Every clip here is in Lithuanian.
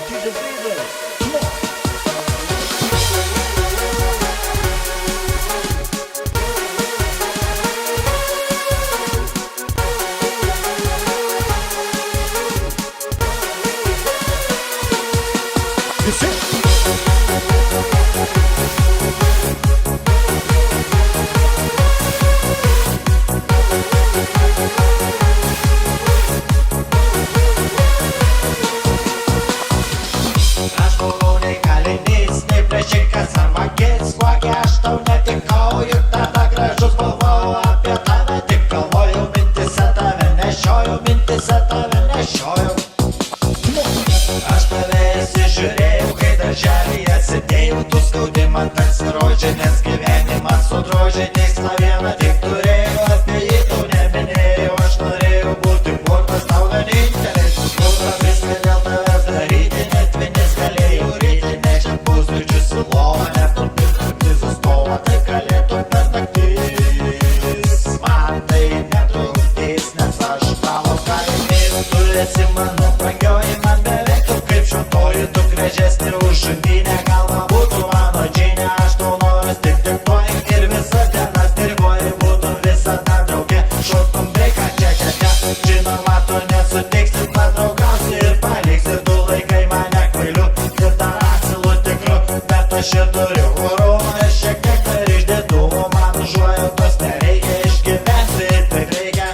Jesus Jesus. Come on. That's it. Aš buvau nei kalinys, nei plėšikas ar vagis, kokie aš tau netikau, juk tada gražus buvau, apie tave tik galvojau, mintise tave nešiojau, mintise tave nešiojau. Aš tave įsižiūrėjau, kai darželyje sėdėjau, tu skaudi man tarsi rožė, nes gyvenimas su drožė, tikslą vieną tik turėjau, apie jį tau neminėjau, aš norėjau būti kurtas tau vienintelis, kurta viską dėl tavęs daryti, net vienis galėjau ryti, nešti pusryčius į lovą, nepapirkti sustovą, tai galėtų per naktis, man tai netrukdys, nes aš tavo kalinys, tu esi mano brangioji, man beveik tu kaip šventoji, tu gražesnė už žandinę, galva būtų mano džinė, aš tau noras tik diktuoji ir visas dienas diriguoji, būtų visada draugė, šoktum breiką čia, žinoma, tu nesutiksi, padraugausi ir paliksi, tu laikai mane kvailiu ir dar asilu tikru, bet aš ir turiu horumą ir šiek tiek dar išdėtumo, man užuojautos nereikia, išgyvensi ir taip reikia.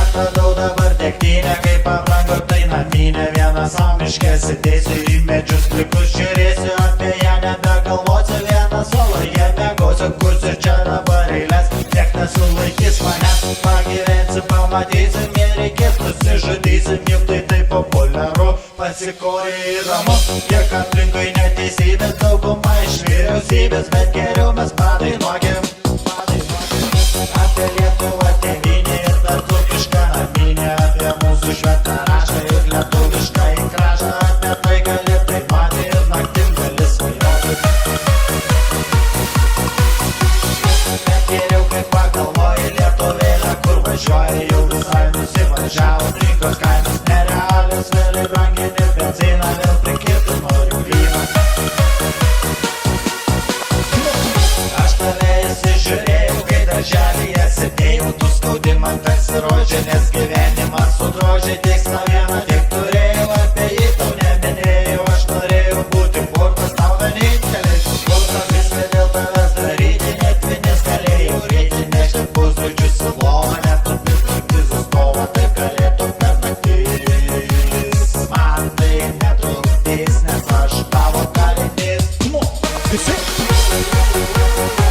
Atradau dabar degtinę, kai pabrango tai naminė, vieną samiškę sėdėsiu į medžius plikus, žiūrėsiu apie ją, nebegalvosiu, vieną soloje mėgosiu, kursiu čia dabar eilės, tiek nesulaikys manęs, pagyvensi, pamatysim, nereikės, nusižudysim, juk tai taip populiaru, pasikori ir ramu, kiek aplinkui neteisybės, dauguma iš vyriausybės, bet geriau mes padainuokim. Apie Lietuvą tėvynę ir dar dzūkišką naminę, apie mūsų šventą raštą ir lietuvišką į kraštą, apie tai gali taip man ir naktim gali svajoti. Bet geriau kaip pagalvoji Lietuvėlę, kur važiuoji, jau visai nusivažiavo, rinkos kainos nerealios, vėliai brangini benziną, vėl prikirti noriu vyną. Aš tave įsižiūrėjau, kai darželyje sėdėjau, tu skaudi man tarsi rožė, nes gyvenimas su drožė, tikslą vieną tik turėjau, apie jį tau neminėjau, aš norėjau būti kurtas tau vienintelis, kurta viską dėl tavęs daryti, net vienis galėjau ryti, nešti pusryčius į lovą, nepapirkti sustovą, taip galėtų per naktis, man tai netrukdys, nes aš tavo kalinys. That's it.